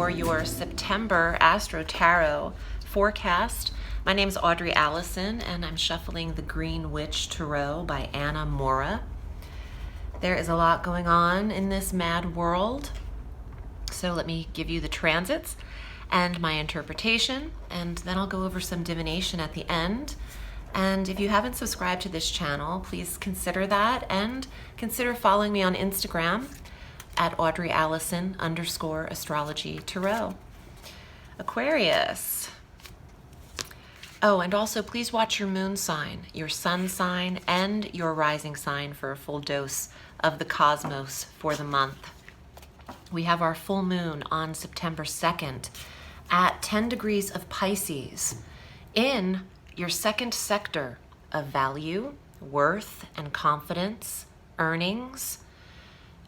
for your September Astro Tarot Forecast. My name is Audrey Alison, and I'm shuffling the Green Witch Tarot by Anna Mora. There is a lot going on in this mad world, so let me give you the transits and my interpretation, and then I'll go over some divination at the end. And if you haven't subscribed to this channel, please consider that, and consider following me on Instagram at Audrey Alison _astrology tarot. Aquarius. Oh, and also please watch your moon sign, your sun sign, and your rising sign for a full dose of the cosmos for the month. We have our full moon on September 2nd at 10 degrees of Pisces in your second sector of value, worth, and confidence, earnings,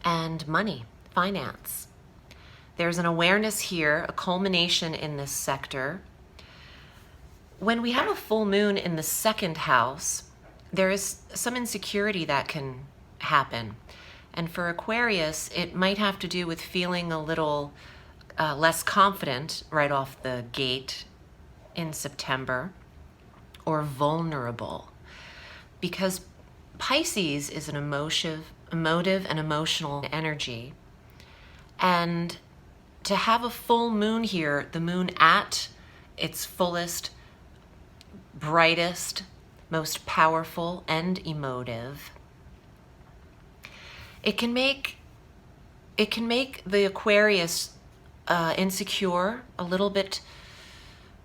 and money, finance. There's an awareness here, a culmination in this sector. When we have a full moon in the second house, there is some insecurity that can happen. And for Aquarius, it might have to do with feeling a little less confident right off the gate in September, or vulnerable, because Pisces is an emotive and emotional energy. And to have a full moon here, the moon at its fullest, brightest, most powerful, and emotive, it can make the Aquarius insecure, a little bit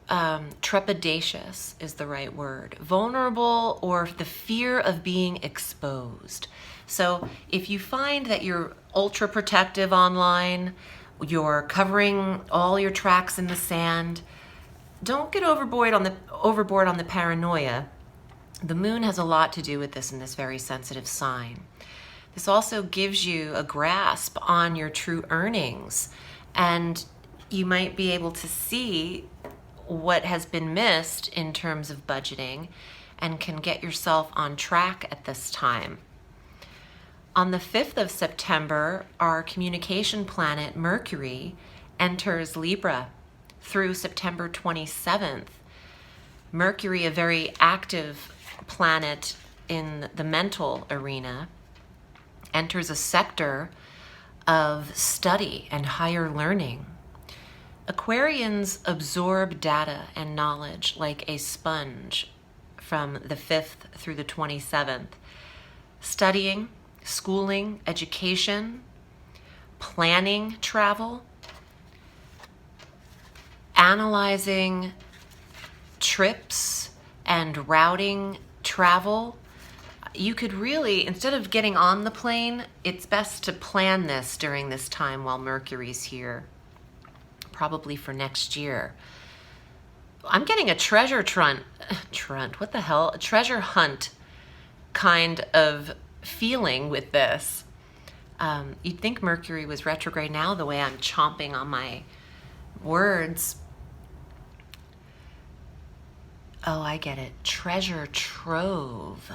trepidatious is the right word, vulnerable, or the fear of being exposed. So if you find that you're ultra protective online, you're covering all your tracks in the sand, don't get overboard on the paranoia. The moon has a lot to do with this in this very sensitive sign. This also gives you a grasp on your true earnings, and you might be able to see what has been missed in terms of budgeting and can get yourself on track at this time. On the 5th of September, our communication planet Mercury enters Libra through September 27th. Mercury, a very active planet in the mental arena, enters a sector of study and higher learning. Aquarians absorb data and knowledge like a sponge from the 5th through the 27th. Studying, schooling, education, planning travel, analyzing trips and routing travel. You could really, instead of getting on the plane, it's best to plan this during this time while Mercury's here, probably for next year. I'm getting a treasure what the hell? A treasure hunt kind of feeling with this. You'd think Mercury was retrograde now, the way I'm chomping on my words. Oh, I get it. Treasure trove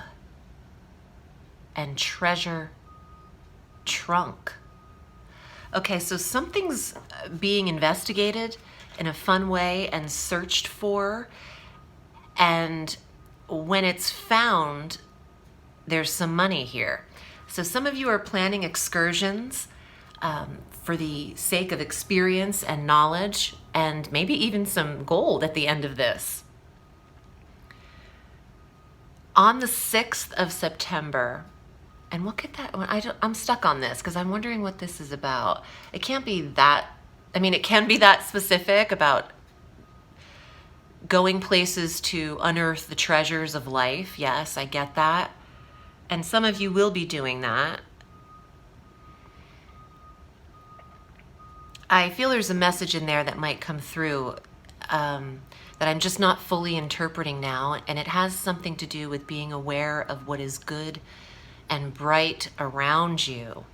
and treasure trunk. Okay, so something's being investigated in a fun way and searched for, and when it's found, there's some money here. So some of you are planning excursions for the sake of experience and knowledge, and maybe even some gold at the end of this. On the 6th of September, and look at that, I'm stuck on this because I'm wondering what this is about. It can't be that, it can be that specific about going places to unearth the treasures of life. Yes, I get that. And some of you will be doing that. I feel there's a message in there that might come through that I'm just not fully interpreting now, and it has something to do with being aware of what is good and bright around you.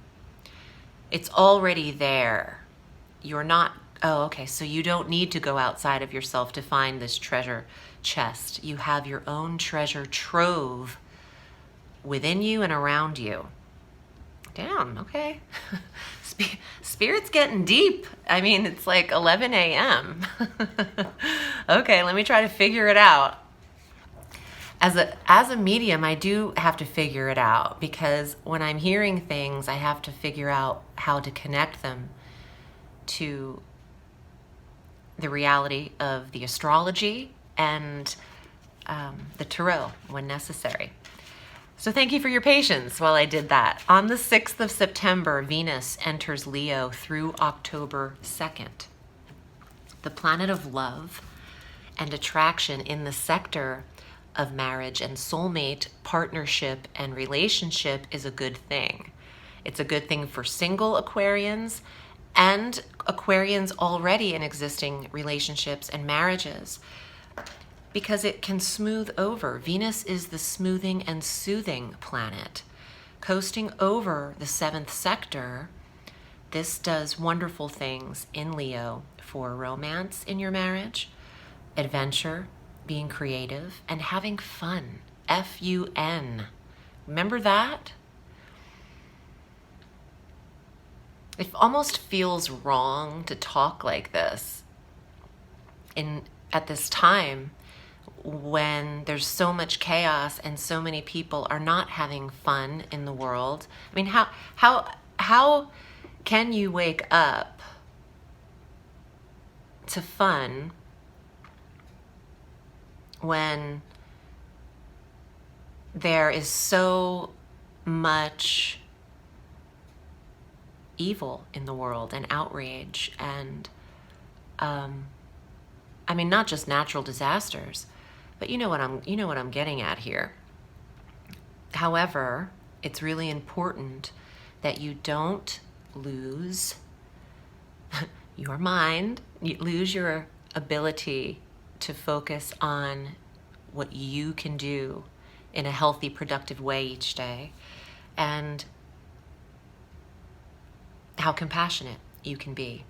It's already there. You're not, oh, okay, so you don't need to go outside of yourself to find this treasure chest. You have your own treasure trove within you and around you. Damn, okay. Spirit's getting deep. I mean, it's like 11 a.m. Okay, let me try to figure it out. As a medium, I do have to figure it out, because when I'm hearing things, I have to figure out how to connect them to the reality of the astrology and the tarot when necessary. So thank you for your patience while I did that. On the 6th of September, Venus enters Leo through October 2nd. The planet of love and attraction in the sector of marriage and soulmate, partnership, and relationship is a good thing. It's a good thing for single Aquarians and Aquarians already in existing relationships and marriages, because it can smooth over. Venus is the smoothing and soothing planet. Coasting over the 7th sector, this does wonderful things in Leo for romance in your marriage, adventure, being creative, and having fun. F-U-N. Remember that? It almost feels wrong to talk like this at this time when there's so much chaos and so many people are not having fun in the world. I mean, how can you wake up to fun when there is so much evil in the world and outrage and I mean, not just natural disasters, but you know what I'm getting at here. However, it's really important that you don't lose your mind, you lose your ability to focus on what you can do in a healthy, productive way each day, and how compassionate you can be.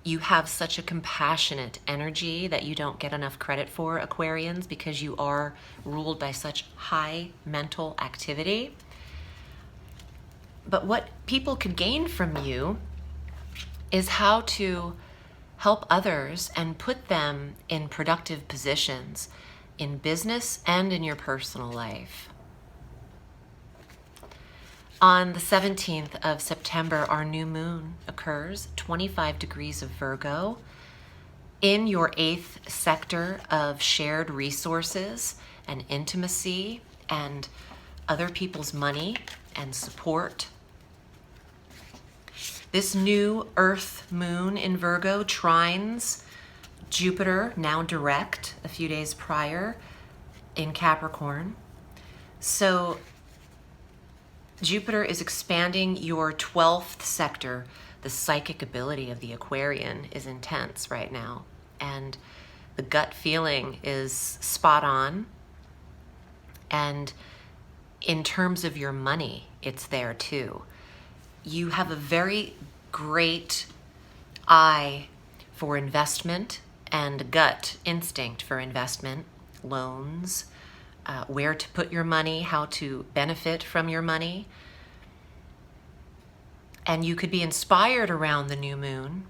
You have such a compassionate energy that you don't get enough credit for, Aquarians, because you are ruled by such high mental activity. But what people could gain from you is how to help others and put them in productive positions in business and in your personal life. On the 17th of September, our new moon occurs, 25 degrees of Virgo, in your 8th sector of shared resources and intimacy and other people's money and support. This new Earth moon in Virgo trines Jupiter, now direct, a few days prior in Capricorn. So Jupiter is expanding your 12th sector. The psychic ability of the Aquarian is intense right now, and the gut feeling is spot on. And in terms of your money, it's there too. You have a very great eye for investment and gut instinct for investment, loans, where to put your money, how to benefit from your money. And you could be inspired around the new moon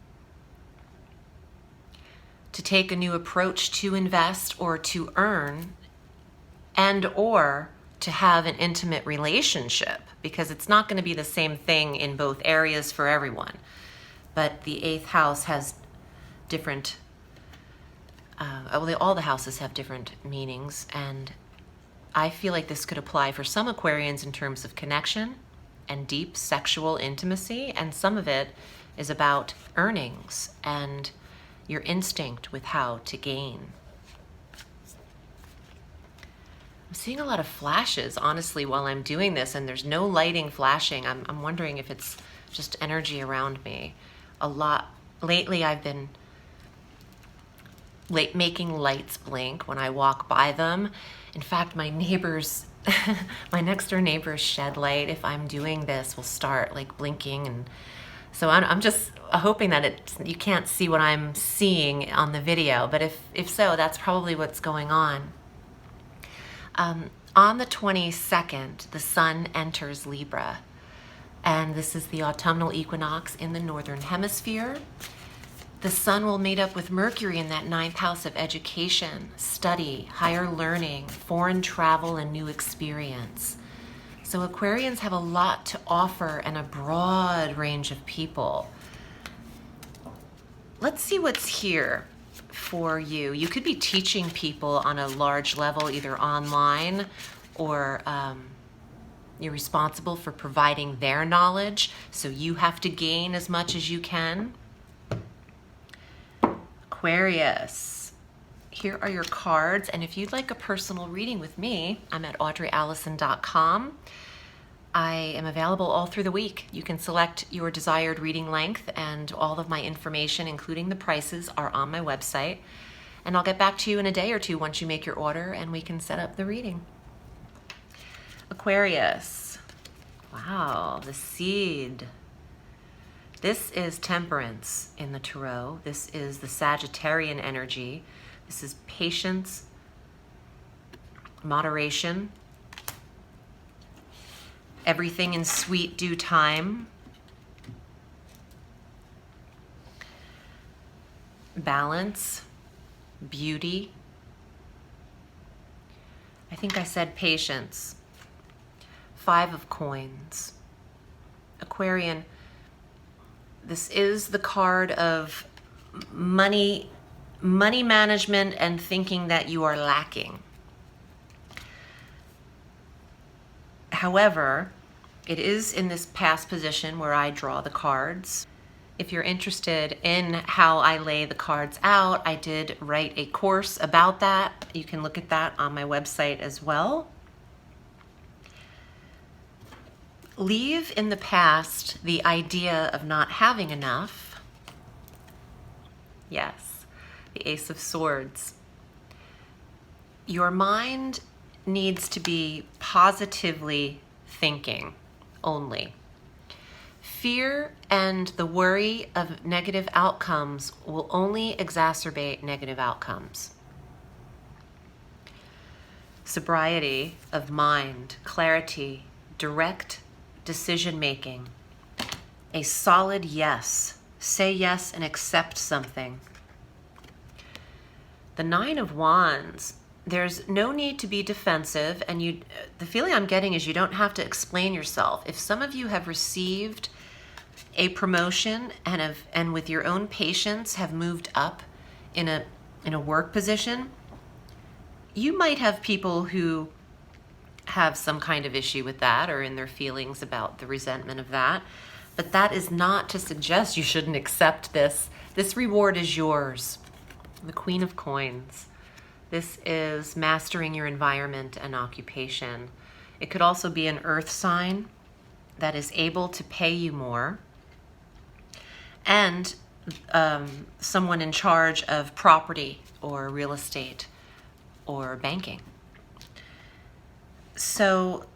to take a new approach to invest or to earn, and or to have an intimate relationship, because it's not going to be the same thing in both areas for everyone. But the 8th house has different, all the houses have different meanings, and I feel like this could apply for some Aquarians in terms of connection and deep sexual intimacy, and some of it is about earnings and your instinct with how to gain. I'm seeing a lot of flashes, honestly, while I'm doing this, and there's no lighting flashing. I'm wondering if it's just energy around me. A lot. Lately, I've been making lights blink when I walk by them. In fact, my neighbors, my next door neighbor's shed light, if I'm doing this, will start like blinking. And so I'm just hoping that you can't see what I'm seeing on the video, but if so, that's probably what's going on. On the 22nd, the sun enters Libra, and this is the autumnal equinox in the northern hemisphere. The sun will meet up with Mercury in that 9th house of education, study, higher learning, foreign travel, and new experience. So Aquarians have a lot to offer and a broad range of people. Let's see what's here for you. You could be teaching people on a large level, either online or you're responsible for providing their knowledge, so you have to gain as much as you can. Aquarius, here are your cards, and if you'd like a personal reading with me, I'm at audreyalison.com. I am available all through the week. You can select your desired reading length, and all of my information, including the prices, are on my website. And I'll get back to you in a day or two once you make your order, and we can set up the reading. Aquarius, wow, the seed. This is temperance in the tarot. This is the Sagittarian energy. This is patience, moderation, everything in sweet due time, balance, beauty. I think I said patience. 5 of coins. Aquarian, this is the card of money management and thinking that you are lacking. However, it is in this past position where I draw the cards. If you're interested in how I lay the cards out, I did write a course about that. You can look at that on my website as well. Leave in the past the idea of not having enough. Yes, the Ace of Swords. Your mind needs to be positively thinking only. Fear and the worry of negative outcomes will only exacerbate negative outcomes. Sobriety of mind, clarity, direct decision-making, a solid yes. Say yes and accept something. The 9 of Wands, there's no need to be defensive, and the feeling I'm getting is you don't have to explain yourself. If some of you have received a promotion and with your own patience have moved up in a work position, you might have people who have some kind of issue with that or in their feelings about the resentment of that. But that is not to suggest you shouldn't accept this. This reward is yours. The Queen of Coins. This is mastering your environment and occupation. It could also be an earth sign that is able to pay you more, and someone in charge of property or real estate or banking. So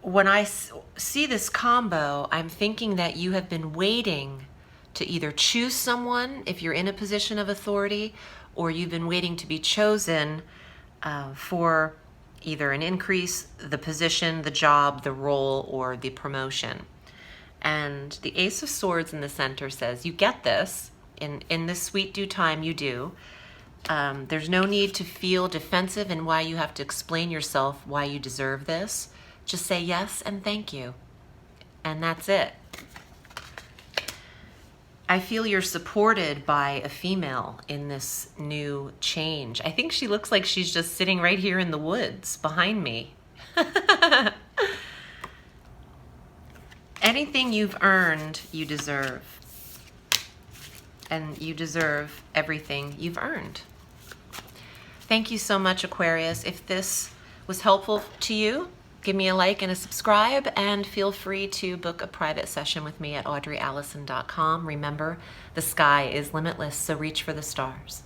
when I see this combo, I'm thinking that you have been waiting to either choose someone if you're in a position of authority, or you've been waiting to be chosen for either an increase, the position, the job, the role, or the promotion. And the Ace of Swords in the center says, you get this. In this sweet due time, you do. There's no need to feel defensive and why you have to explain yourself why you deserve this. Just say yes and thank you. And that's it. I feel you're supported by a female in this new change. I think she looks like she's just sitting right here in the woods behind me. Anything you've earned, you deserve. And you deserve everything you've earned. Thank you so much, Aquarius. If this was helpful to you, give me a like and a subscribe, and feel free to book a private session with me at audreyalison.com. Remember, the sky is limitless, so reach for the stars.